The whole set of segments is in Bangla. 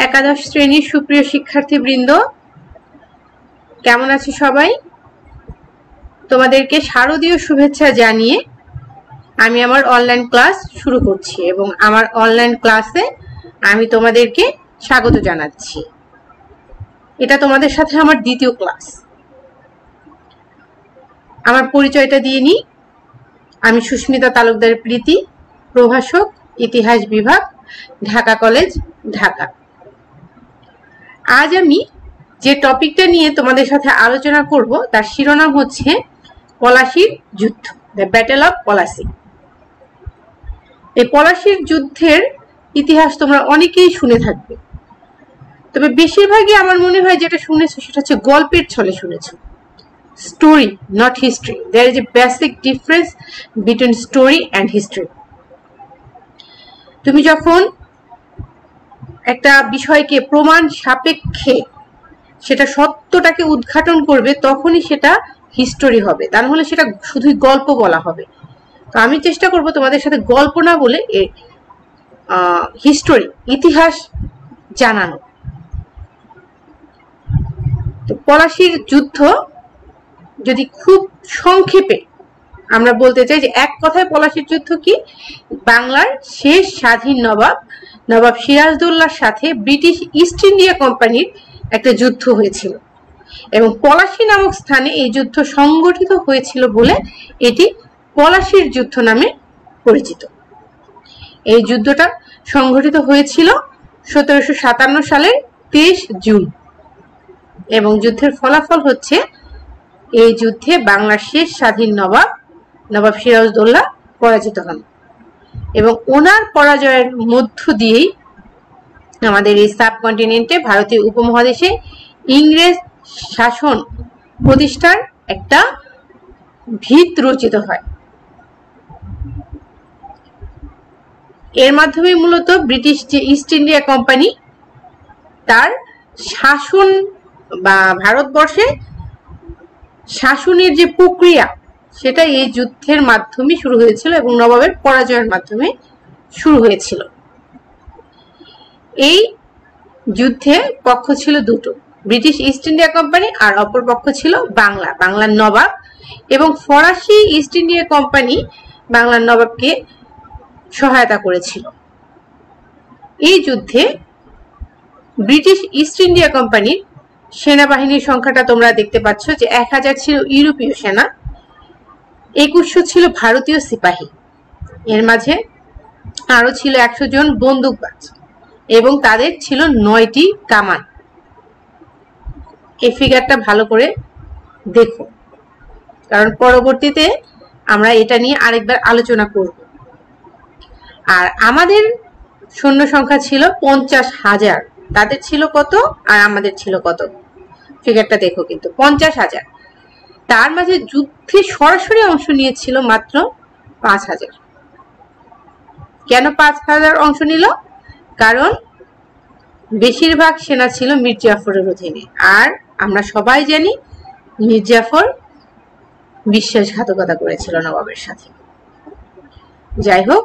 একাদশ শ্রেণীর সুপ্রিয় শিক্ষার্থীবৃন্দ, কেমন আছো সবাই? তোমাদেরকে শারদীয় শুভেচ্ছা জানিয়ে আমি আমার অনলাইন ক্লাস শুরু করছি এবং আমার অনলাইন ক্লাসে আমি তোমাদেরকে স্বাগত জানাচ্ছি। এটা তোমাদের সাথে আমার দ্বিতীয় ক্লাস। আমার পরিচয়টা দিয়ে নিই। আমি সুস্মিতা তালুকদার প্রীতি, প্রভাষক, ইতিহাস বিভাগ, ঢাকা কলেজ, ঢাকা। আজ আমি যে টপিকটা নিয়ে তোমাদের সাথে আলোচনা করব তার শিরোনাম হচ্ছে পলাশীর যুদ্ধ, দ্য ব্যাটেল অফ পলাশী। এই পলাশীর যুদ্ধের ইতিহাস তোমরা অনেকেই শুনে থাকবে, তবে বেশিরভাগই আমার মনে হয় যেটা শুনেছো সেটা হচ্ছে গল্পের ছলে শুনেছো। Story, not history. There is a basic difference between story and history. তুমি যখন একটা বিষয়কে প্রমাণ সাপেক্ষে সেটা সত্যটাকে উদ্ঘাটন করবে তখনই সেটা হিস্টোরি হবে, তা নাহলে সেটা শুধুই গল্প বলা হবে। তো আমি চেষ্টা করব তোমাদের সাথে গল্প না বলে হিস্টোরি, ইতিহাস জানানো। তো পলাশীর যুদ্ধ যদি খুব সংক্ষেপে আমরা বলতে চাই যে এক কথায় পলাশীর যুদ্ধ কি, বাংলার শেষ স্বাধীন নবাব সিরাজদৌল্লার সাথে ব্রিটিশ ইস্ট ইন্ডিয়া কোম্পানির একটা যুদ্ধ হয়েছিল এবং পলাশী নামক স্থানে এই যুদ্ধ সংগঠিত হয়েছিল বলে এটি পলাশীর যুদ্ধ নামে পরিচিত। এই যুদ্ধটা সংগঠিত হয়েছিল 1757 সালের 23 জুন এবং যুদ্ধের ফলাফল হচ্ছে এই যুদ্ধে বাংলার শেষ স্বাধীন নবাব সিরাজদৌল্লা পরাজিত হন এবং ওনার পরাজয়ের মধ্য দিয়েই আমাদের এই সাবকন্টিনেন্টে, ভারতীয় উপমহাদেশে ইংরেজ শাসন প্রতিষ্ঠার একটা ভিত রচিত হয়। এর মাধ্যমে মূলত ব্রিটিশ যে ইস্ট ইন্ডিয়া কোম্পানি তার শাসন বা ভারতবর্ষে শাসনের যে প্রক্রিয়া সেটা এই যুদ্ধের মাধ্যমে শুরু হয়েছিল এবং নবাবের পরাজয়ের মাধ্যমে শুরু হয়েছিল। এই যুদ্ধে পক্ষ ছিল দুটো, ব্রিটিশ ইস্ট ইন্ডিয়া কোম্পানি আর অপর পক্ষ ছিল বাংলার নবাব, এবং ফরাসি ইস্ট ইন্ডিয়া কোম্পানি বাংলার নবাবকে সহায়তা করেছিল। এই যুদ্ধে ব্রিটিশ ইস্ট ইন্ডিয়া কোম্পানির সেনাবাহিনীর সংখ্যাটা তোমরা দেখতে পাচ্ছ যে 1000 ছিল ইউরোপীয় সেনা, 2100 ছিল ভারতীয় সিপাহী, এর মাঝে আরো ছিল 100 জন বন্দুকবাজ এবং তাদের ছিল 9টি কামান। এই ফিগারটা ভালো করে দেখো, কারণ পরবর্তীতে আমরা এটা নিয়ে আরেকবার আলোচনা করব। আর আমাদের সৈন্য সংখ্যা ছিল 50,000, তাদের ছিল কত আর আমাদের ছিল কত, ফিগারটা দেখো কিন্তু 50,000। তার মাঝে যুদ্ধে সরাসরি অংশ নিয়েছিল মাত্র 5,000। কেন 5,000 অংশ নিল? কারণ বেশিরভাগ সেনা ছিল মীর জাফরের অধীনে, আর আমরা সবাই জানি মীর জাফর বিশ্বাসঘাতকতা করেছিল নবাবের সাথে। যাই হোক,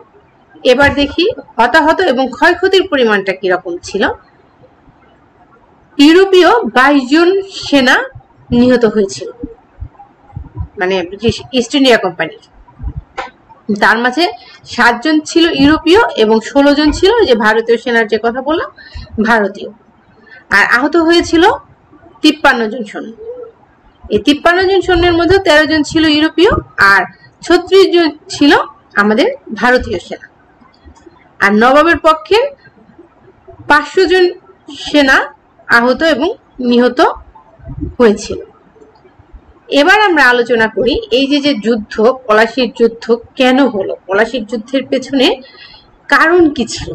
এবার দেখি হতাহত এবং ক্ষয়ক্ষতির পরিমাণটা কিরকম ছিল। ইউরোপীয় 22 জন সেনা নিহত হয়েছিল, মানে ব্রিটিশ ইস্ট ইন্ডিয়া কোম্পানির। তার মাঝে 7 জন ছিল ইউরোপীয় এবং 16 জন ছিল যে ভারতীয় সেনার যে কথা বললাম, ভারতীয়। আর আহত হয়েছিল 53 জন সৈন্য। এই 53 জন সৈন্যের মধ্যে 13 জন ছিল ইউরোপীয় আর 36 জন ছিল আমাদের ভারতীয় সেনা। আর নবাবের পক্ষে 500 জন সেনা আহত এবং নিহত হয়েছিল। এবার আমরা আলোচনা করি এই যে যুদ্ধ, পলাশীর যুদ্ধ কেন হলো, পলাশীর যুদ্ধের পেছনে কারণ কি ছিল।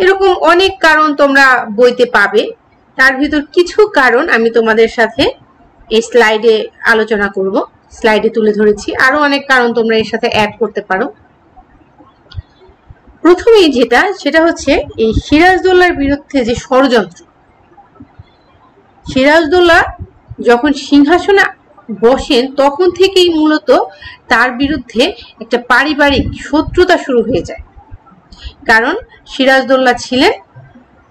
এরকম অনেক কারণ তোমরা বইতে পাবে, তার ভিতর কিছু কারণ আমি তোমাদের সাথে এই স্লাইডে আলোচনা করব, স্লাইডে তুলে ধরেছি। আরো অনেক কারণ তোমরা এর সাথে অ্যাড করতে পারো। প্রথমেই সেটা হচ্ছে এই সিরাজদৌল্লার বিরুদ্ধে যে ষড়যন্ত্র। সিরাজদৌল্লা যখন সিংহাসনে বসেন তখন থেকেই মূলত তার বিরুদ্ধে একটা পারিবারিক শত্রুতা শুরু হয়ে যায়। কারণ সিরাজদৌল্লা ছিলেন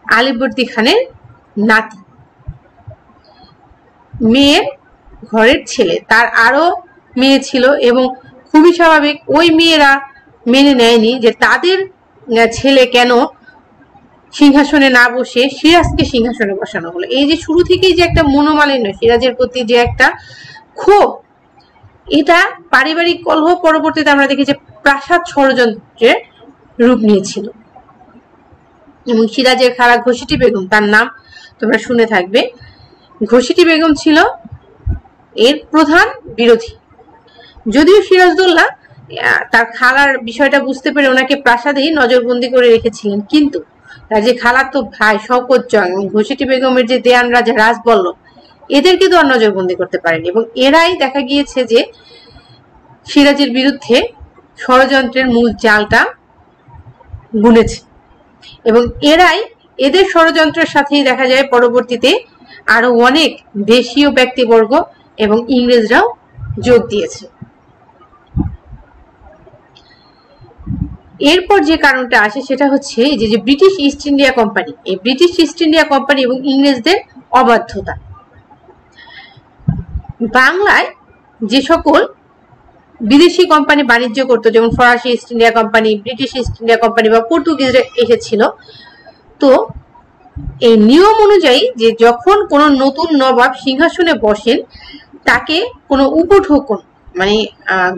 আলীবর্দী খানের নাতি, মেয়ের ঘরের ছেলে। তার আরো মেয়ে ছিল এবং খুবই স্বাভাবিক ওই মেয়েরা মেনে নেয়নি যে তাদের ছেলে কেন সিংহাসনে না বসে সিরাজকে সিংহাসনে বসানো হলো। এই যে শুরু থেকেই যে একটা মনোমালিন্য, সিরাজের প্রতি যে একটা ক্ষোভ, এটা পারিবারিক কলহ পরবর্তীতে আমরা দেখি যে প্রাসাদ ষড়যন্ত্রের রূপ নিয়েছিল। এবং সিরাজের খালা ঘসিটি বেগম, তার নাম তোমরা শুনে থাকবে, ঘসিটি বেগম ছিল এর প্রধান বিরোধী। যদিও সিরাজদৌল্লা তার খালার বিষয়টা বুঝতে পেরে ওনাকে প্রাসাদেই নজরবন্দি করে রেখেছিলেন, কিন্তু তার যে খালাতো ভাই শওকত জং এবং ঘসিটি বেগমের যে দেয়ান রাজা রাজবল্লভ, এদেরকে তো আর নজরবন্দি করতে পারেনি। এবং এরাই দেখা গিয়েছে যে সিরাজের বিরুদ্ধে ষড়যন্ত্রের মূল জালটা বুনেছে। এবং এরাই, এদের ষড়যন্ত্রের সাথেই দেখা যায় পরবর্তীতে আরো অনেক দেশীয় ব্যক্তিবর্গ এবং ইংরেজরাও যোগ দিয়েছে। এরপর যে কারণটা আসে সেটা হচ্ছে যে ব্রিটিশ ইস্ট ইন্ডিয়া কোম্পানি, এই ব্রিটিশ ইস্ট ইন্ডিয়া কোম্পানি এবং ইংরেজদের অবাধ্যতা। বাংলায় যে সকল বিদেশি কোম্পানি বাণিজ্য করতো, যেমন ফরাসি east India company, British east India company বা পর্তুগিজরা এসেছিল, তো এই নিয়ম অনুযায়ী যে যখন কোনো নতুন নবাব সিংহাসনে বসেন তাকে কোনো উপঢৌকন মানে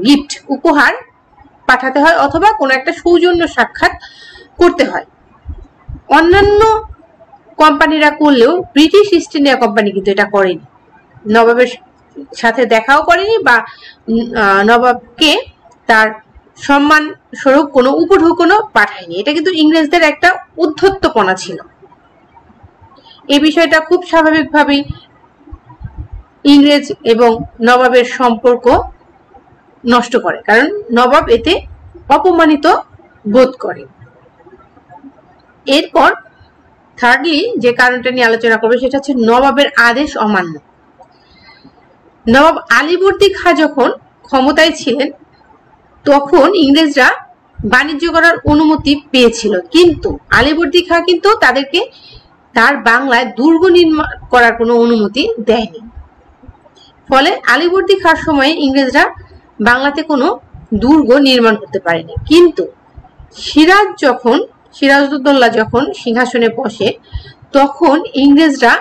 গিফট, উপহার পাঠাতে হয় অথবা কোনো একটা সৌজন্য সাক্ষাৎ করতে হয়। অন্যান্য কোম্পানিরা করলেও ব্রিটিশ ইস্ট ইন্ডিয়া কোম্পানি কিন্তু এটা করেনি, নবাবের সাথে দেখাও করেনি বা নবাবকে তার সম্মান স্বরূপ কোনো উপঢৌকনও পাঠায়নি। এটা কিন্তু ইংরেজদের একটা উদ্ধত্তপনা ছিল। এই বিষয়টা খুব স্বাভাবিকভাবেই ইংরেজ এবং নবাবের সম্পর্ক নষ্ট করে, কারণ নবাব এতে অপমানিত বোধ করে। এরপর থার্ডলি যে কারণটা নিয়ে আলোচনা করবে সেটা হচ্ছে নবাবের আদেশ অমান্য। নবাব আলীবর্দী খাঁ যখন ক্ষমতায় ছিলেন তখন ইংরেজরা বাণিজ্য করার অনুমতি পেয়েছিল, কিন্তু আলীবর্দী খাঁ কিন্তু তাদেরকে তার বাংলায় দুর্গ নির্মাণ করার কোনো অনুমতি দেয়নি। ফলে আলীবর্দী খাঁর সময়ে ইংরেজরা বাংলাতে কোনো দুর্গ নির্মাণ করতে পারেনি। কিন্তু সিরাজউদ্দৌলা যখন সিংহাসনে বসে তখন ইংরেজরা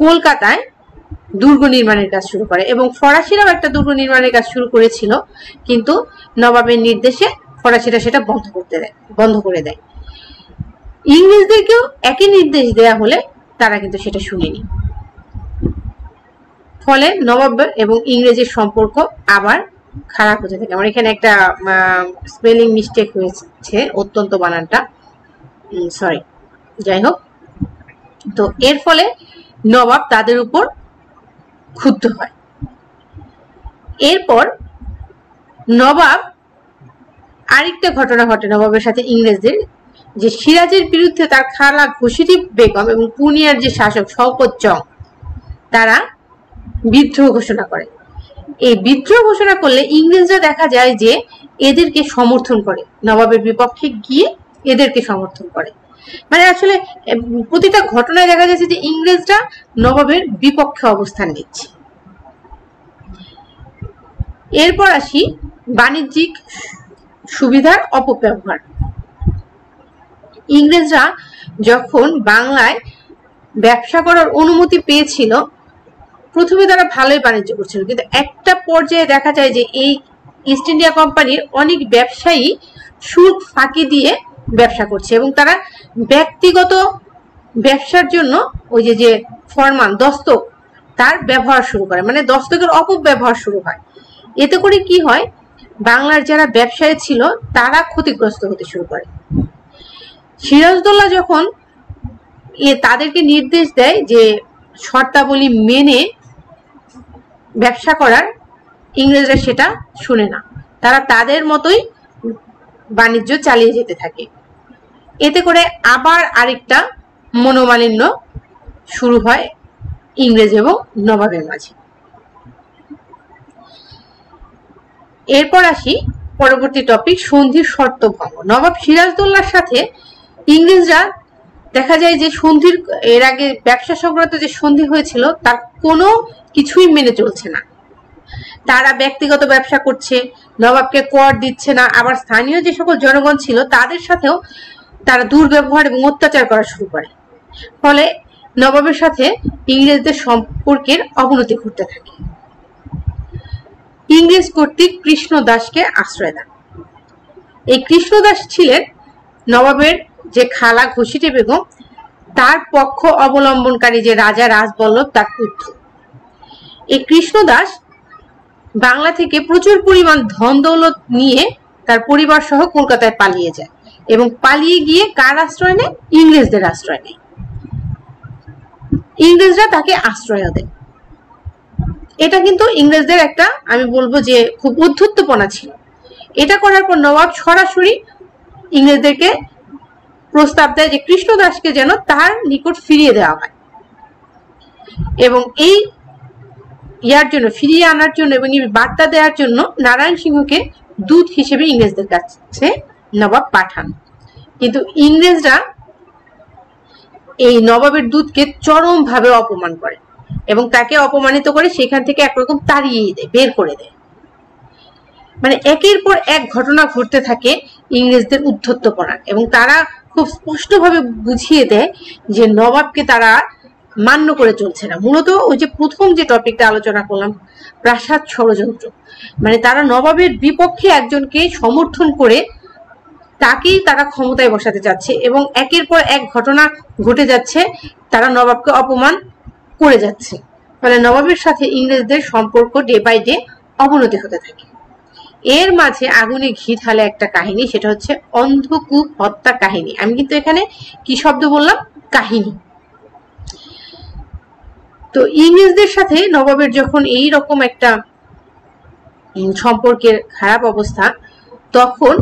কলকাতায় দুর্গ নির্মাণের কাজ শুরু করে এবং ফরাসিরাও একটা দুর্গ নির্মাণের কাজ শুরু করেছিল, কিন্তু নবাবের নির্দেশে ফরাসিরা সেটা বন্ধ করে দেয়। ইংরেজদেরকেও একই নির্দেশ দেয়া হলে তারা কিন্তু সেটা শুনেনি। ফলে নবাব এবং ইংরেজের সম্পর্ক আবার খারাপ হতে থাকে। আমার এখানে একটা স্পেলিং মিস্টেক হয়েছে, অত্যন্ত বানানটা, সরি, যাই হোক। তো এর ফলে নবাব তাদের উপর ক্ষুব্ধ হয়। এরপর নবাব আরেকটা ঘটনা ঘটে নবাবের সাথে ইংরেজদের, যে সিরাজের বিরুদ্ধে তার খালা ঘসিটি বেগম এবং পূর্ণিয়ার যে শাসক শওকত জং তারা বিদ্রোহ ঘোষণা করে। এই বিদ্রোহ ঘোষণা করলে ইংরেজরা দেখা যায় যে এদেরকে সমর্থন করে, নবাবের বিপক্ষে গিয়ে এদেরকে সমর্থন করে। মানে আসলে প্রতিটা ঘটনায় দেখা যাচ্ছে যে ইংরেজরা নবাবের বিপক্ষে অবস্থান নিচ্ছে। এরপর আসি বাণিজ্যিক সুবিধার অপব্যবহার। ইংরেজরা যখন বাংলায় ব্যবসা করার অনুমতি পেয়েছিল প্রথমে তারা ভালোই বাণিজ্য করছিল, কিন্তু একটা পর্যায়ে দেখা যায় যে এই ইস্ট ইন্ডিয়া কোম্পানির অনেক ব্যবসায়ী সুদ ফাঁকি দিয়ে ব্যবসা করছে এবং তারা ব্যক্তিগত ব্যবসার জন্য ওই যে ফরমান দস্তক তার ব্যবহার শুরু করে, মানে দস্তকের অপব্যবহার শুরু হয়। এতে করে কি হয়, বাংলার যারা ব্যবসায়ী ছিল তারা ক্ষতিগ্রস্ত হতে শুরু করে। সিরাজউদ্দৌলা যখন তাদেরকে নির্দেশ দেয় যে শর্তাবলী মেনে ব্যবসা করার, ইংরেজরা সেটা শুনে না, তারা তাদের মতোই বাণিজ্য চালিয়ে যেতে থাকে। এতে করে আবার আরেকটা মনোমালিন্য শুরু হয় ইংরেজ এবং নবাবের মাঝে। এরপর আসি পরবর্তী টপিক সন্ধির শর্ত ভঙ্গ। নবাব সিরাজদৌল্লার সাথে ইংরেজরা দেখা যায় যে সন্ধির এর আগে ব্যবসা সংক্রান্ত যে সন্ধি হয়েছিল তার কোনো কিছুই মেনে চলছে না। তারা ব্যক্তিগত ব্যবসা করছে, নবাবকে কর দিচ্ছে না, আবার স্থানীয় যে সকল জনগণ ছিল তাদের সাথেও তারা দুর্ব্যবহার এবং অত্যাচার করা শুরু করে। ফলে নবাবের সাথে ইংরেজদের সম্পর্কের অবনতি ঘটতে থাকে। ইংরেজ কর্তৃক কৃষ্ণদাসকে আশ্রয় দেন। এই কৃষ্ণদাস ছিলেন নবাবের যে খালা ঘসিটে বেগম তার পক্ষ অবলম্বনকারী যে রাজা রাজবল্লভ তার পুত্র। এই কৃষ্ণদাস বাংলা থেকে প্রচুর পরিমাণ ধন দৌলত নিয়ে তার পরিবার সহ কলকাতায় পালিয়ে যায় এবং পালিয়ে গিয়ে কার আশ্রয় নেয়? ইংরেজদের আশ্রয় নেয়। ইংরেজরা তাকে আশ্রয় দেয়। এটা কিন্তু ইংরেজদের একটা, আমি বলবো যে খুব উদ্ধত্তপনা ছিল। এটা করার পর নবাব সরাসরি ইংরেজদেরকে প্রস্তাব দেয় যে কৃষ্ণদাসকে যেন তার নিকট ফিরিয়ে দেওয়া হয় এবং এই ইয়ার জন্য ফিরিয়ে আনার জন্য এবং বার্তা দেওয়ার জন্য নারায়ণ সিংহকে দূত হিসেবে ইংরেজদের কাছে নবাব পাঠান। কিন্তু ইংরেজরা এই নবাবের দূতকে চরম ভাবে অপমান করে এবং তাকে অপমানিত করে সেখান থেকে একরকম তাড়িয়ে দেয়, বের করে দেয়। মানে একের পর এক ঘটনা ঘটতে থাকে ইংরেজদের উদ্ধত্তপনা এবং তারা খুব স্পষ্টভাবে বুঝিয়ে দেয় যে নবাবকে তারা মান্য করে চলছে না। মূলত ওই যে প্রথম যে টপিকটা আলোচনা করলাম, প্রাসাদ ষড়যন্ত্র, মানে তারা নবাবের বিপক্ষে একজনকে সমর্থন করে তাকেই তারা ক্ষমতায় বসাতে যাচ্ছে এবং একের পর এক ঘটনা ঘটে যাচ্ছে, তারা নবাবকে অপমান করে যাচ্ছে। ফলে নবাবের সাথে ইংরেজদের সম্পর্ক ডে বাই ডে অবনতি হতে থাকে। এর মাঝে আগুনে ঘি ঢালে একটা কাহিনী, সেটা হচ্ছে অন্ধকূপ হত্যা কাহিনী। আমি কিন্তু এখানে কি শব্দ বললাম? কাহিনী। তো ইংরেজদের সাথে নবাবের যখন এই রকম একটা সম্পর্কের খারাপ অবস্থা, তখন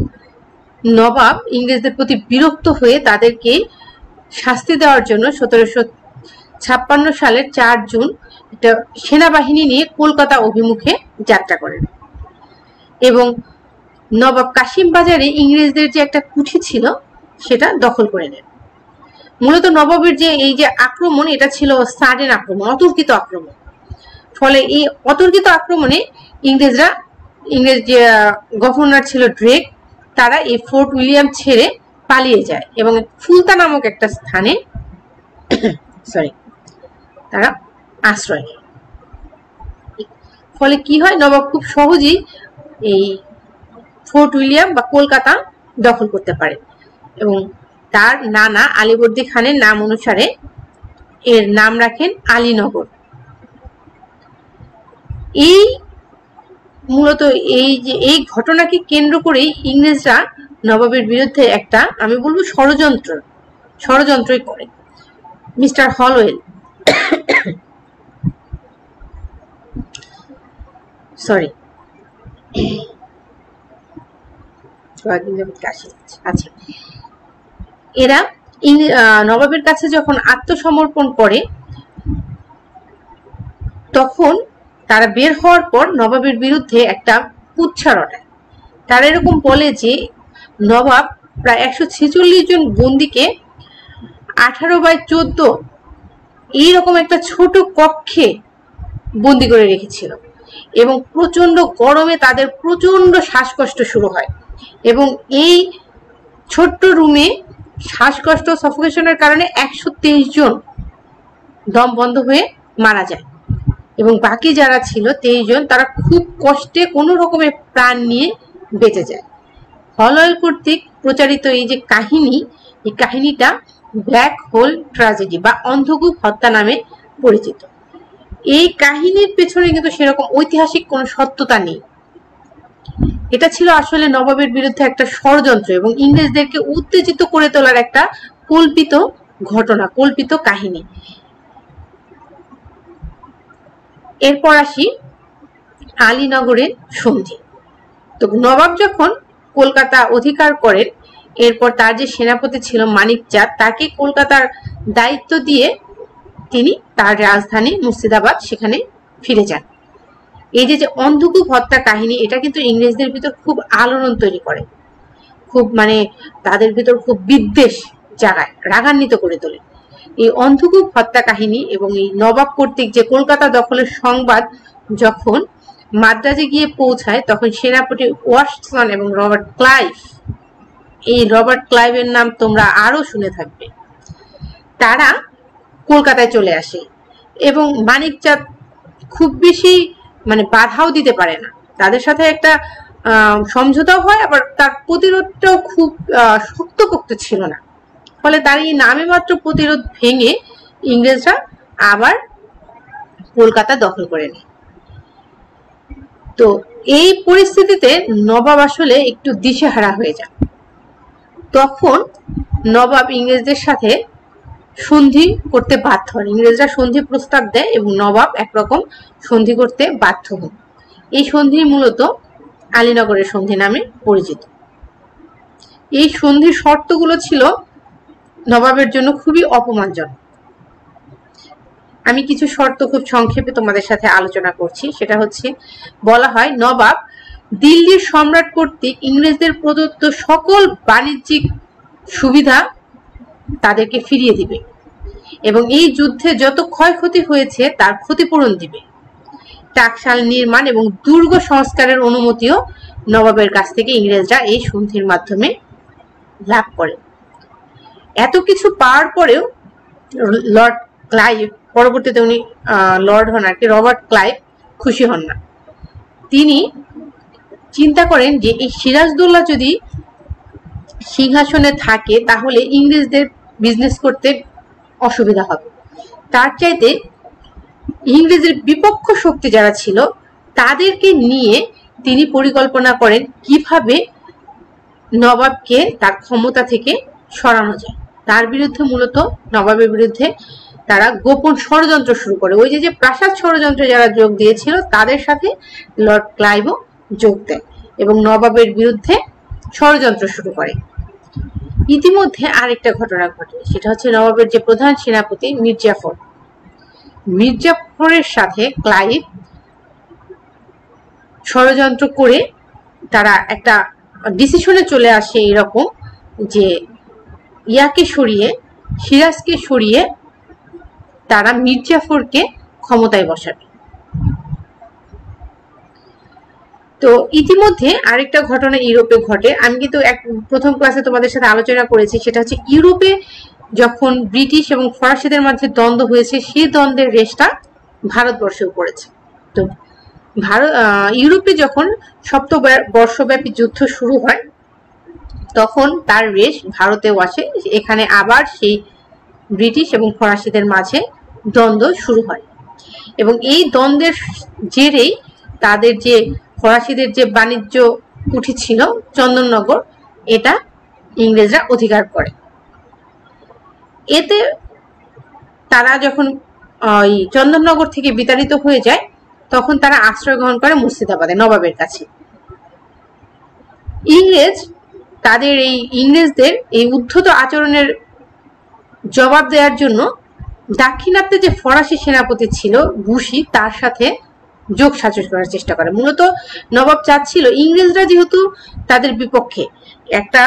নবাব ইংরেজদের প্রতি বিরক্ত হয়ে তাদেরকে শাস্তি দেওয়ার জন্য 1756 সালের 4 জুন একটা সেনাবাহিনী নিয়ে কলকাতা অভিমুখে যাত্রা করেন এবং নবাব কাশিম বাজারে ইংরেজদের যে একটা কুঠি ছিল সেটা দখল করে নেন। মূলত নবাবের যে এই যে আক্রমণ, এটা ছিল সাডেন আক্রমণ, অতর্কিত আক্রমণ। ফলে এই অতর্কিত আক্রমণে ইংরেজ যে গভর্নর ছিল ড্রেক, তারা এই ফোর্ট উইলিয়াম ছেড়ে পালিয়ে যায় এবং ফুলতা নামক একটা স্থানে তারা আশ্রয় নেয়। ফলে কি হয়, নবাব খুব সহজেই এই ফোর্ট উইলিয়াম বা কলকাতা দখল করতে পারে এবং তার নানা আলীবর্দী খানের নাম অনুসারে এর নাম রাখেন আলীনগর। এই মূলত এই ঘটনাকে কেন্দ্র করেই ইংরেজরা নবাবের বিরুদ্ধে একটা, আমি বলবো ষড়যন্ত্রই করে। মিস্টার হলওয়েল এরা নবাবের কাছে যখন আত্মসমর্পণ করে, তখন তারা বের হওয়ার পর নবাবের বিরুদ্ধে একটা কুৎসা রটায়। তারা এরকম বলে যে নবাব প্রায় 146 জন বন্দীকে 18/14 এইরকম একটা ছোট কক্ষে বন্দি করে রেখেছিল এবং প্রচন্ড গরমে তাদের প্রচন্ড শ্বাসকষ্ট শুরু হয় এবং এই ছোট্ট রুমে শ্বাসকষ্ট সাফোকেশনের কারণে 123 জন দম বন্ধ হয়ে মারা যায় এবং বাকি যারা ছিল 23 জন তারা খুব কষ্টে কোনো রকমের প্রাণ নিয়ে বেঁচে যায়। হলওয়েল কর্তৃক প্রচারিত এই যে কাহিনী, এই কাহিনীটা ব্ল্যাক হোল ট্র্যাজেডি বা অন্ধকূপ হত্যা নামে পরিচিত। এই কাহিনীর পেছনে কিন্তু সেরকম ঐতিহাসিক কোনো সত্যতা নেই। এটা ছিল আসলে নবাবের বিরুদ্ধে একটা ষড়যন্ত্র এবং ইংরেজদেরকে উত্তেজিত করে তোলার একটা কল্পিত ঘটনা, কল্পিত কাহিনী। এরপর আসি আলীনগরের সন্ধি। তো নবাব যখন কলকাতা অধিকার করেন, এরপর তার যে সেনাপতি ছিল মানিক চাঁদ, তাকে কলকাতার দায়িত্ব দিয়ে তিনি তার রাজধানী মুর্শিদাবাদ সেখানে ফিরে যান এই যে অন্ধকূপ হত্যা কাহিনী, এটা কিন্তু ইংরেজদের ভিতর খুব আলোড়ন তৈরি করে, খুব মানে তাদের ভিতর খুব বিদ্বেষ জাগায়, রাগান্বিত করে তোলে। এই অন্ধকূপ হত্যা কাহিনী এবং এই নবাব কর্তৃক যে কলকাতা দখলের সংবাদ যখন মাদ্রাজে গিয়ে পৌঁছায়, তখন সেনাপতি ওয়াটসন এবং রবার্ট ক্লাইভ, এই রবার্ট ক্লাইভের নাম তোমরা আরো শুনে থাকবে, তারা কলকাতায় চলে আসে এবং মানিকচাঁদ খুব বেশি মানে বাধাও দিতে পারে না, তাদের সাথে একটা সমঝোতাও হয়, আবার তার প্রতিরোধটাও খুব শক্তপোক্ত ছিল না। ফলে তার এই নামে মাত্র প্রতিরোধ ভেঙে ইংরেজরা আবার কলকাতা দখল করে নেয়। তো এই পরিস্থিতিতে নবাব আসলে একটু দিশেহারা হয়ে যায়। তখন নবাব ইংরেজদের সাথে সন্ধি করতে বাধ্য হন, ইংরেজরা সন্ধি প্রস্তাব দেয় এবং নবাব একরকম সন্ধি করতে বাধ্য হন। এই সন্ধি মূলত আলীনগরের সন্ধি নামে পরিচিত। এই সন্ধির শর্তগুলো ছিল নবাবের জন্য খুবই অপমানজনক। আমি কিছু শর্ত খুব সংক্ষেপে তোমাদের সাথে আলোচনা করছি। সেটা হচ্ছে, বলা হয় নবাব দিল্লির সম্রাট কর্তৃক ইংরেজদের প্রদত্ত সকল বাণিজ্যিক সুবিধা তাদেরকে ফিরিয়ে দিবে এবং এই যুদ্ধে যত ক্ষয়ক্ষতি হয়েছে তার ক্ষতিপূরণ দিবে। টাকশাল নির্মাণ এবং দুর্গ সংস্কারের অনুমতিও নবাবের কাছ থেকে ইংরেজরা এই সন্ধির মাধ্যমে লাভ করে। এত কিছু পাওয়ার পরেও লর্ড ক্লাইভ, পরবর্তীতে উনি লর্ড হন আর কি, রবার্ট ক্লাইভ খুশি হন না। তিনি চিন্তা করেন যে এই সিরাজদৌল্লা যদি সিংহাসনে থাকে তাহলে ইংরেজদের বিজনেস করতে অসুবিধা হবে। তার চাইতে ইংরেজের বিপক্ষ শক্তি যারা ছিল তাদেরকে নিয়ে তিনি পরিকল্পনা করেন কিভাবে নবাবকে তার ক্ষমতা থেকে সরানো যায়। তার বিরুদ্ধে, মূলত নবাবের বিরুদ্ধে তারা গোপন ষড়যন্ত্র শুরু করে। ওই যে প্রাসাদ ষড়যন্ত্রে যারা যোগ দিয়েছিল তাদের সাথে লর্ড ক্লাইভও যোগ দেয় এবং নবাবের বিরুদ্ধে ষড়যন্ত্র শুরু করে। ইতিমধ্যে আরেকটা ঘটনা ঘটে, সেটা হচ্ছে নবাবের যে প্রধান সেনাপতি মির্জাফরের সাথে ক্লাইভ ষড়যন্ত্র করে তারা একটা ডিসিশনে চলে আসে এরকম যে সিরাজকে সরিয়ে তারা মির্জাফরকে ক্ষমতায় বসাবে। তো ইতিমধ্যে আরেকটা ঘটনা ইউরোপে ঘটে। আমি কিন্তু প্রথম ক্লাসে তোমাদের সাথে আলোচনা করেছি, সেটা হচ্ছে ইউরোপে যখন ব্রিটিশ এবং ফরাসিদের মধ্যে দ্বন্দ্ব হয়েছে, সেই দ্বন্দ্বের রেশটা ভারতবর্ষেও পড়েছে। তো ইউরোপে যখন সপ্তবর্ষব্যাপী যুদ্ধ শুরু হয় তখন তার রেশ ভারতেও আসে। এখানে আবার সেই ব্রিটিশ এবং ফরাসিদের মাঝে দ্বন্দ্ব শুরু হয় এবং এই দ্বন্দ্বের জেরেই তাদের যে ফরাসিদের যে বাণিজ্য কুঠি ছিল চন্দননগর, এটা ইংরেজরা অধিকার করে। এতে তারা যখন ওই চন্দননগর থেকে বিতাড়িত হয়ে যায় তখন তারা আশ্রয় গ্রহণ করে মুর্শিদাবাদে নবাবের কাছে। ইংরেজদের এই উদ্ধত আচরণের জবাব দেওয়ার জন্য দাক্ষিণাত্যে যে ফরাসি সেনাপতি ছিল বুশি, তার সাথে যোগ সাজস করার চেষ্টা করে। মূলত নবাব চাচ্ছিল, ইংরেজরা যেহেতু তাদের বিপক্ষে, একটা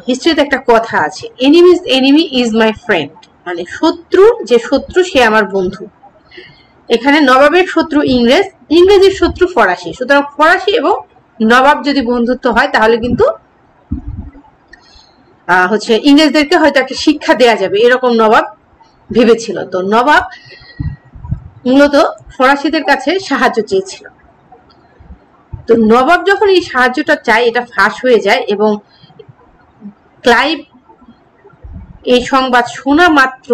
হিস্ট্রিতে একটা কথা আছে, enemy's enemy is my friend, মানে শত্রু সে আমার বন্ধু। এখানে নবাবের শত্রু ইংরেজ, ইংরেজের শত্রু ফরাসি। সুতরাং ফরাসি এবং নবাব যদি বন্ধুত্ব হয় তাহলে কিন্তু ইংরেজদেরকে হয়তো একটা শিক্ষা দেয়া যাবে, এরকম নবাব ভেবেছিল। তো নবাব মূলত ফরাসিদের কাছে সাহায্য চেয়েছিল। তো নবাব যখন এই সাহায্যটা চায়, এটা ফাঁস হয়ে যায় এবং ক্লাইভ এই সংবাদ শোনা মাত্র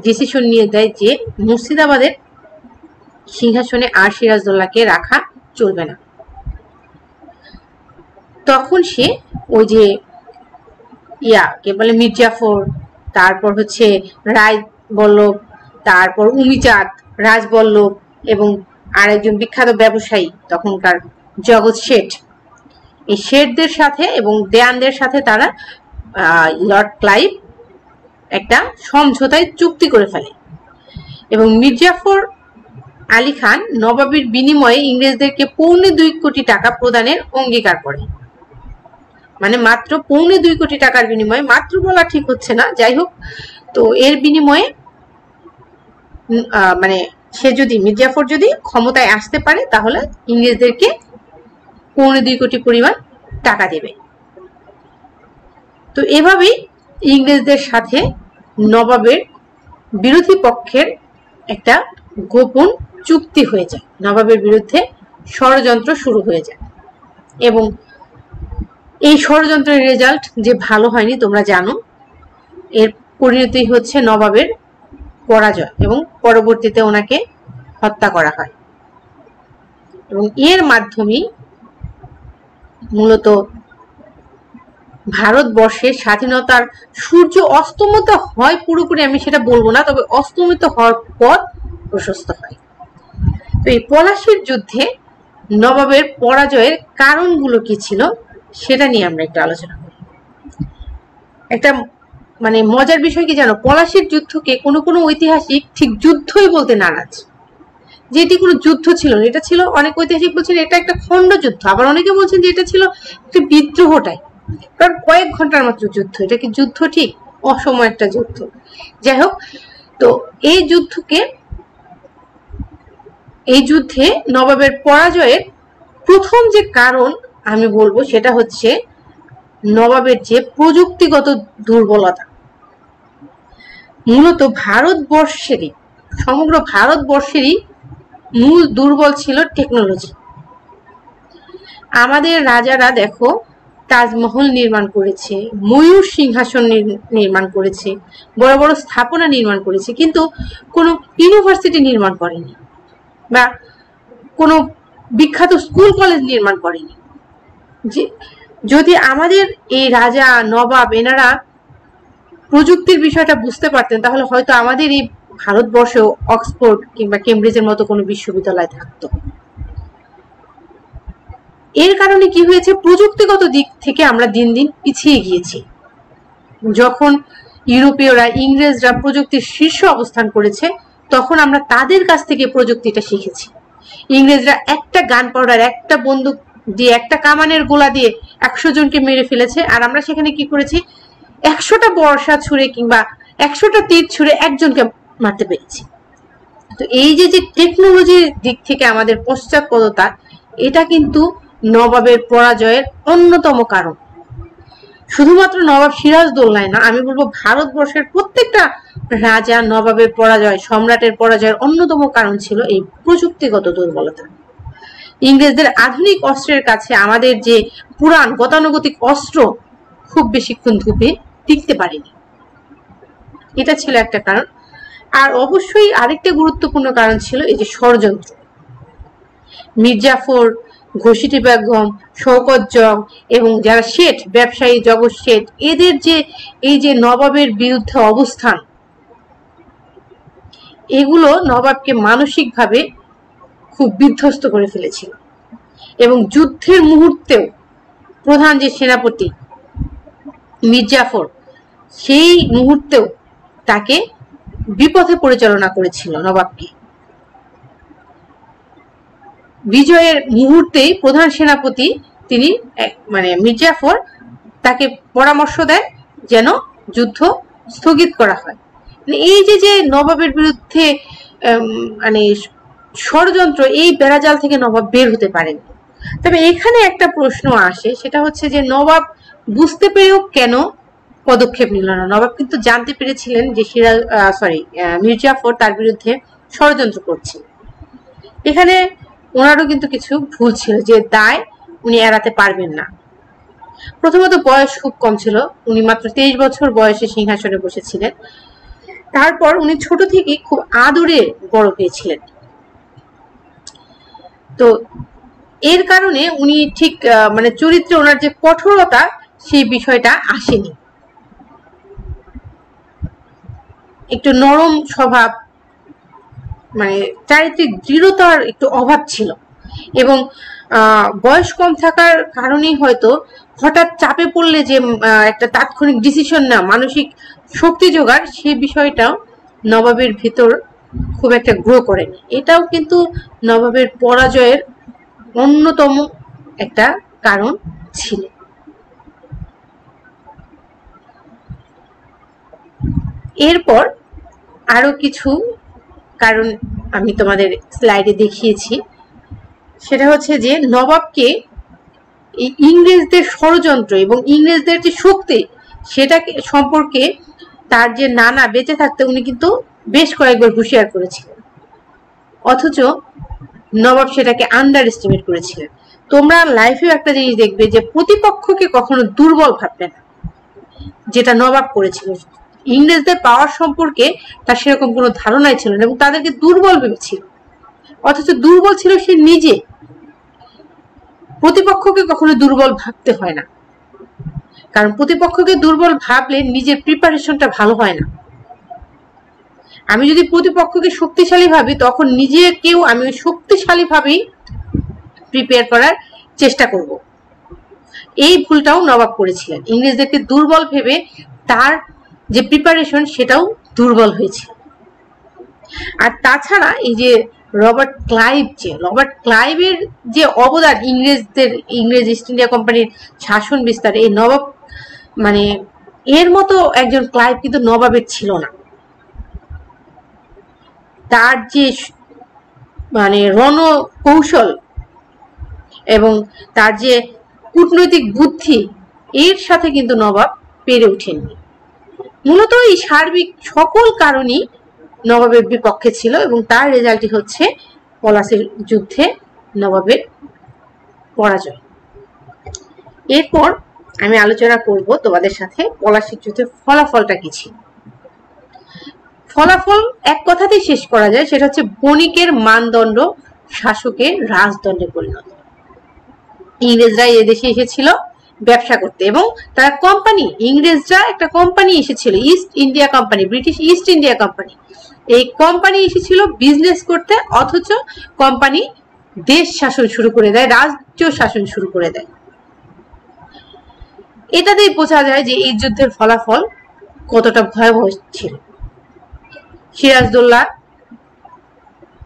ডিসিশন নিয়ে দেয় যে মুর্শিদাবাদের সিংহাসনে আর সিরাজদৌল্লাকে রাখা চলবে না। তখন সে ওই যে কে বলে মির্জাফর, তারপর হচ্ছে রাজবল্লভ, তারপর উমিচাঁদ, রাজবল্লভ এবং আরেকজন বিখ্যাত ব্যবসায়ী তখনকার জগৎ শেঠ, এই শেঠদের সাথে এবং দেয়ানদের সাথে তারা লর্ড ক্লাইভ একটা সমঝোতায় চুক্তি করে ফেলে এবং মির্জাফর আলী খান নবাবের বিনিময়ে ইংরেজদেরকে 2.25 কোটি টাকা প্রদানের অঙ্গীকার করেন। মানে মাত্র 2.25 কোটি টাকার বিনিময়ে, মাত্র বলা ঠিক হচ্ছে না, যাই হোক, তো এর বিনিময়ে মানে সে যদি মির্জাফর যদি ক্ষমতায় আসতে পারে তাহলে ইংরেজদেরকে 2.25 কোটি পরিমাণ টাকা দেবে। তো এভাবেই ইংরেজদের সাথে নবাবের বিরোধী পক্ষের একটা গোপন চুক্তি হয়ে যায়, নবাবের বিরুদ্ধে ষড়যন্ত্র শুরু হয়ে যায় এবং এই ষড়যন্ত্রের রেজাল্ট যে ভালো হয়নি তোমরা জানো। এর পরিণতি হচ্ছে নবাবের পরাজয় এবং পরবর্তীতে ওনাকে হত্যা করা হয় এবং এর মাধ্যমেই মূলত ভারতবর্ষের স্বাধীনতার সূর্য অস্তমিত হয় পুরোপুরি আমি সেটা বলবো না, তবে অস্তমিত হওয়ার পথ প্রশস্ত হয়। তো এই পলাশীর যুদ্ধে নবাবের পরাজয়ের কারণগুলো কি ছিল সেটা নিয়ে আমরা একটু আলোচনা করি। একটা মানে মজার বিষয় কি জানো, পলাশীর যুদ্ধকে কোনো কোনো ঐতিহাসিক ঠিক যুদ্ধই বলতে নারাজ, যে এটি কোনো যুদ্ধ ছিল না, এটা ছিল, অনেক ঐতিহাসিক বলছেন এটা একটা খণ্ড যুদ্ধ, আবার অনেকে বলছেন যে এটা ছিল একটা বিদ্রোহটাই, কারণ কয়েক ঘন্টার মাত্র যুদ্ধ, এটা কি যুদ্ধ ঠিক? অসময় একটা যুদ্ধ। যাই হোক, তো এই যুদ্ধে নবাবের পরাজয়ের প্রথম যে কারণ আমি বলবো সেটা হচ্ছে নবাবের যে প্রযুক্তিগত দুর্বলতা। মূলত ভারতবর্ষেরই, সমগ্র ভারতবর্ষেরই মূল দুর্বল ছিল টেকনোলজি। আমাদের রাজারা দেখো তাজমহল নির্মাণ করেছে, ময়ূর সিংহাসন নির্মাণ করেছে, বড় বড় স্থাপনা নির্মাণ করেছে, কিন্তু কোনো ইউনিভার্সিটি নির্মাণ করেনি বা কোনো বিখ্যাত স্কুল কলেজ নির্মাণ করেনি। যে যদি আমাদের এই রাজা নবাব এনারা প্রযুক্তির বিষয়টা বুঝতে পারতেন তাহলে হয়তো আমাদের এই ভারতবর্ষেও অক্সফোর্ড কিংবা কেমব্রিজের মতো কোনো বিশ্ববিদ্যালয় থাকতো। এর কারণে কি হয়েছে, প্রযুক্তিগত দিক থেকে আমরা দিন দিন পিছিয়ে গিয়েছি। যখন ইউরোপীয়রা, ইংরেজরা প্রযুক্তির শীর্ষ অবস্থান করেছে তখন আমরা তাদের কাছ থেকে প্রযুক্তিটা শিখেছি। ইংরেজরা একটা গান পাউডার, একটা বন্দুক দিয়ে, একটা কামানের গোলা দিয়ে 100 জনকে মেরে ফেলেছে, আর আমরা সেখানে কি করেছি, 100টা বর্ষা ছুঁড়ে কিংবা 100টা তীর ছুঁড়ে একজনকে মারতে পেরেছি। তো এই যে টেকনোলজির দিক থেকে আমাদের পশ্চাৎপদতা, এটা কিন্তু নবাবের পরাজয়ের অন্যতম কারণ। শুধুমাত্র নবাব সিরাজদৌল্লায় না, আমি বলবো ভারতবর্ষের প্রত্যেকটা রাজা, নবাবের পরাজয়, সম্রাটের পরাজয়ের অন্যতম কারণ ছিল এই প্রযুক্তিগত দুর্বলতা। ইংরেজদের আধুনিক অস্ত্রের কাছে আমাদের যে পুরাণ গতানুগতিক অস্ত্র খুব বেশিক্ষণ ধুপে টিকতে পারেনি, এটা ছিল একটা কারণ। আর অবশ্যই আরেকটা গুরুত্বপূর্ণ কারণ ছিল এই যে ষড়যন্ত্র। মির্জাফর, ঘসিটি বেগম, শওকত জং এবং যারা শেঠ, ব্যবসায়ী জগৎ শেঠ, এদের যে এই যে নবাবের বিরুদ্ধে অবস্থান, এগুলো নবাবকে মানসিকভাবে খুব বিধ্বস্ত করে ফেলেছিল এবং যুদ্ধের মুহূর্তেও প্রধান যে সেনাপতি মির্জাফর, সেই মুহূর্তেও তাকে বিপথে পরিচালনা করেছিল নবাবকে। বিজয়ের মুহূর্তেই প্রধান সেনাপতি তিনি মানে মির্জাফর তাকে পরামর্শ দেয় যেন যুদ্ধ স্থগিত করা হয়। এই যে নবাবের বিরুদ্ধে মানে ষড়যন্ত্র, এই বেড়াজাল থেকে নবাব বের হতে পারেন। তবে এখানে একটা প্রশ্ন আসে, সেটা হচ্ছে যে নবাব বুঝতে পেরেও কেন পদক্ষেপ নিল না? নবাব কিন্তু জানতে পেরেছিলেন যে মির্জাফর তার বিরুদ্ধে ষড়যন্ত্র করছে। এখানে ওনারও কিন্তু কিছু ভুল ছিল, যে দায় উনি এড়াতে পারবেন না। প্রথমত বয়স খুব কম ছিল, উনি মাত্র 23 বছর বয়সে সিংহাসনে বসেছিলেন। তারপর উনি ছোট থেকেই খুব আদরে বড় পেয়েছিলেন। তো এর কারণে উনি ঠিক মানে চরিত্রে ওনার যে কঠোরতা, সেই বিষয়টা আসেনি। একটু নরম স্বভাব, মানে চারিত্রিক দৃঢ়তার একটু অভাব ছিল এবং বয়স কম থাকার কারণেই হয়তো হঠাৎ চাপে পড়লে যে একটা তাৎক্ষণিক ডিসিশন না, মানসিক শক্তি জোগাড়, সেই বিষয়টাও নবাবের ভিতর খুব একটা গ্রো করেনি। এটাও কিন্তু নবাবের পরাজয়ের অন্যতম একটা কারণ ছিল। এরপর আরো কিছু কারণ আমি তোমাদের স্লাইডে দেখিয়েছি। সেটা হচ্ছে যে নবাবকে ইংরেজদের ষড়যন্ত্র এবং ইংরেজদের যে শক্তি সেটাকে সম্পর্কে তার যে নানা বেঁচে থাকতে উনি কিন্তু বেশ কয়েকবার হুঁশিয়ার করেছিলেন, অথচ নবাব সেটাকে আন্ডার এস্টিমেট করেছিলেন। তোমরা লাইফেও একটা জিনিস দেখবে যে প্রতিপক্ষকে কখনো দুর্বল ভাববে না, যেটা নবাব করেছিল। ইংরেজদের পাওয়ার সম্পর্কে তার সেরকম কোনো ধারণাই ছিল না এবং তাদেরকে দুর্বল ভেবেছিল, অথচ দুর্বল ছিল সে নিজে। প্রতিপক্ষকে কখনো দুর্বল ভাবতে হয় না, কারণ প্রতিপক্ষকে দুর্বল ভাবলে নিজের প্রিপারেশনটা ভালো হয় না। আমি যদি প্রতিপক্ষকে শক্তিশালী ভাবি তখন নিজেকেও আমি শক্তিশালী ভাবেই প্রিপেয়ার করার চেষ্টা করব। এই ভুলটাও নবাব করেছিলেন, ইংরেজদেরকে দুর্বল ভেবে তার যে প্রিপারেশন সেটাও দুর্বল হয়েছিল। আর তাছাড়া এই যে রবার্ট ক্লাইভের যে অবদান ইংরেজ ইস্ট ইন্ডিয়া কোম্পানির শাসন বিস্তারে, এই নবাব মানে এর মতো একজন ক্লাইভ কিন্তু নবাবের ছিল না। তার যে মানে রণকৌশল এবং তার যে কূটনৈতিক বুদ্ধি, এর সাথে কিন্তু নবাব পেরে ওঠেননি। মূলত এই সার্বিক সকল কারণই নবাবের বিপক্ষে ছিল এবং তার রেজাল্টই হচ্ছে পলাশীর যুদ্ধে নবাবের পরাজয়। এরপর আমি আলোচনা করব তোমাদের সাথে পলাশীর যুদ্ধের ফলাফলটা কি ছিল। ফলাফল এক কথাতেই শেষ করা যায়, সেটা হচ্ছে বণিকের মানদণ্ড শাসকের রাজদণ্ডে পরিণত। ইংরেজরা এদেশে এসেছিল ব্যবসা করতে এবং তারা ইংরেজরা একটা কোম্পানি এসেছিল, east India company, British east India company. এই কোম্পানি এসেছিল বিজনেস করতে, অথচ কোম্পানি দেশ শাসন শুরু করে দেয়, রাজ্য শাসন শুরু করে দেয়। এটাতেই বোঝা যায় যে এই যুদ্ধের ফলাফল কতটা ভয়াবহ ছিল। সিরাজদৌল্লা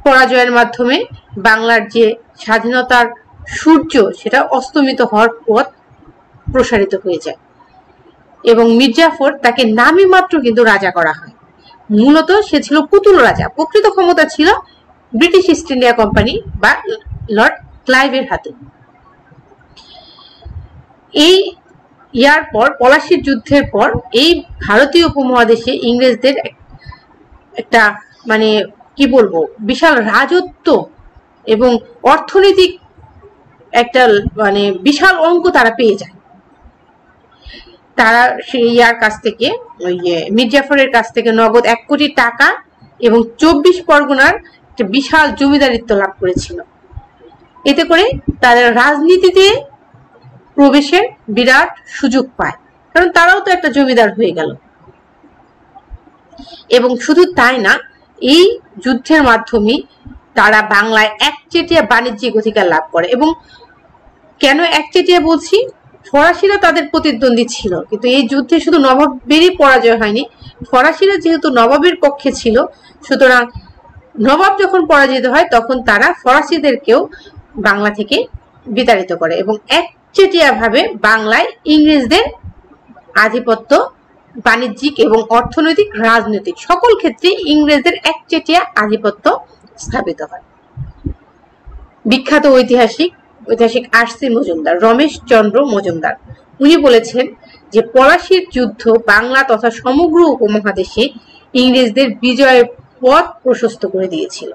পরাজয়ের মাধ্যমে বাংলার যে স্বাধীনতার সূর্য সেটা অস্তমিত হওয়ার পথ প্রসারিত হয়ে যায় এবং মির্জাফর তাকে নামে মাত্র কিন্তু রাজা করা হয়। মূলত সে ছিল পুতুল রাজা, প্রকৃত ক্ষমতা ছিল ব্রিটিশ ইস্ট ইন্ডিয়া কোম্পানি বা লর্ড ক্লাইভের হাতে। এই ইয়ার পর পলাশীর যুদ্ধের পর এই ভারতীয় উপমহাদেশে ইংরেজদের একটা মানে কি বলবো বিশাল রাজত্ব এবং অর্থনৈতিক একটা মানে বিশাল অঙ্ক তারা পেয়ে যায়। তারা ইয়ার কাছ থেকে মির্জাফরের কাছ থেকে নগদ 1 কোটি টাকা এবং 24 পরগনার একটা বিশাল জমিদারিত্ব লাভ করেছিল। এতে করে তাদের রাজনীতিতে প্রবেশের বিরাট সুযোগ পায়, কারণ তারাও তো একটা জমিদার হয়ে গেল। এবং শুধু তাই না, এই যুদ্ধের মাধ্যমে তারা বাংলায় একচেটিয়া বাণিজ্যিক অধিকার লাভ করে। এবং কেন একচেটিয়া বলছি, ফরাসিরা তাদের প্রতিদ্বন্দ্বী ছিল, কিন্তু এই যুদ্ধে শুধু নবাবেরই পরাজয় হয়নি, ফরাসিরা যেহেতু নবাবের পক্ষে ছিল, সুতরাং নবাব যখন পরাজিত হয় তখন তারা ফরাসিদেরকেও বাংলা থেকে বিতাড়িত করে এবং একচেটিয়া ভাবে বাংলায় ইংরেজদের আধিপত্য বাণিজ্যিক এবং অর্থনৈতিক রাজনৈতিক সকল ক্ষেত্রে ইংরেজদের একচেটিয়া আধিপত্য স্থাপিত হয়। বিখ্যাত ঐতিহাসিক আর.সি. মজুমদার, রমেশ চন্দ্র মজুমদার, উনি বলেছেন যে পলাশীর যুদ্ধ বাংলা তথা সমগ্র উপমহাদেশে ইংরেজদের বিজয়ের পথ প্রশস্ত করে দিয়েছিল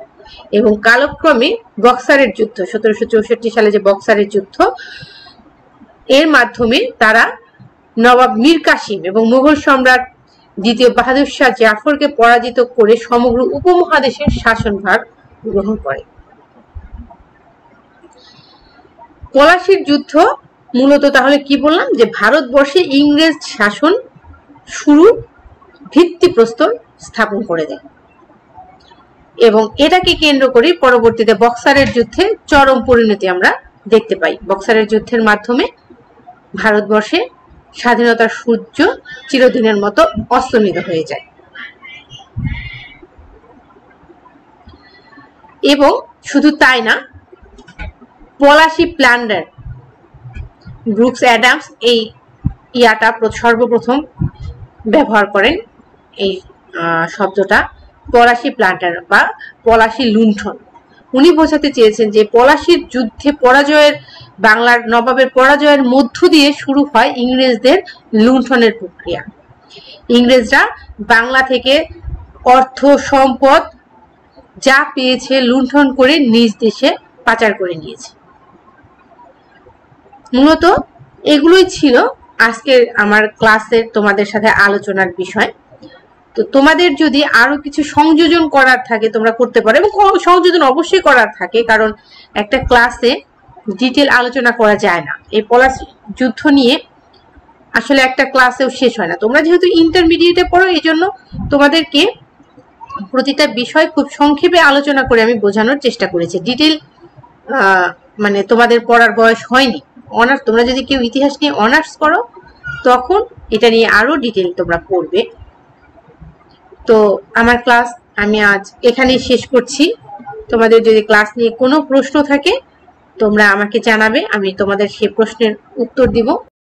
এবং কালক্রমে বক্সারের যুদ্ধ 1764 সালে যে বক্সারের যুদ্ধ, এর মাধ্যমে তারা নবাব মীর কাসিম এবং মুঘল সম্রাট দ্বিতীয় বাহাদুর শাহ জাফরকে পরাজিত করে সমগ্র উপমহাদেশের শাসনভার গ্রহণ করে। পলাশীর যুদ্ধ মূলত তাহলে কি বললাম, যে ভারতবর্ষে ইংরেজ শাসন শুরু ভিত্তিপ্রস্তর স্থাপন করে দেয় এবং এটাকে কেন্দ্র করে পরবর্তীতে বক্সারের যুদ্ধে চরম পরিণতি আমরা দেখতে পাই। বক্সারের যুদ্ধের মাধ্যমে ভারতবর্ষে স্বাধীনতার সূর্য চিরদিনের মতো অস্তমিত হয়ে যায়। এবং শুধু তাই না, পলাশী প্ল্যান্ডার, ব্রুকস অ্যাডামস এই ইয়াটা সর্বপ্রথম ব্যবহার করেন, এই শব্দটা পলাশী প্ল্যান্টার বা পলাশী লুণ্ঠন। উনি বোঝাতে চেয়েছেন যে পলাশীর যুদ্ধে পরাজয়ের, বাংলার নবাবের পরাজয়ের মধ্য দিয়ে শুরু হয় ইংরেজদের লুণ্ঠনের প্রক্রিয়া। ইংরেজরা বাংলা থেকে অর্থ সম্পদ যা পেয়েছে লুণ্ঠন করে নিজ দেশে পাচার করে নিয়েছে। মূলত এগুলোই ছিল আজকের আমার ক্লাসের তোমাদের সাথে আলোচনার বিষয়। তো তোমাদের যদি আরো কিছু সংযোজন করার থাকে তোমরা করতে পারো, এবং সংযোজন অবশ্যই করার থাকে, কারণ একটা ক্লাসে ডিটেল আলোচনা করা যায় না। এই পলাশী যুদ্ধ নিয়ে আসলে একটা ক্লাসেও শেষ হয় না। তোমরা যেহেতু ইন্টারমিডিয়েটে পড়ো, এই জন্য তোমাদেরকে প্রতিটা বিষয় খুব সংক্ষেপে আলোচনা করে আমি বোঝানোর চেষ্টা করেছি। ডিটেল মানে তোমাদের পড়ার বয়স হয়নি। অনার্স, তোমরা যদি কেউ ইতিহাস নিয়ে অনার্স করো তখন এটা নিয়ে আরো ডিটেল তোমরা পড়বে। তো আমার ক্লাস আমি আজ এখানেই শেষ করছি। তোমাদের যদি ক্লাস নিয়ে কোনো প্রশ্ন থাকে তোমরা আমাকে জানাবে, আমি তোমাদের সেই প্রশ্নের উত্তর দিব।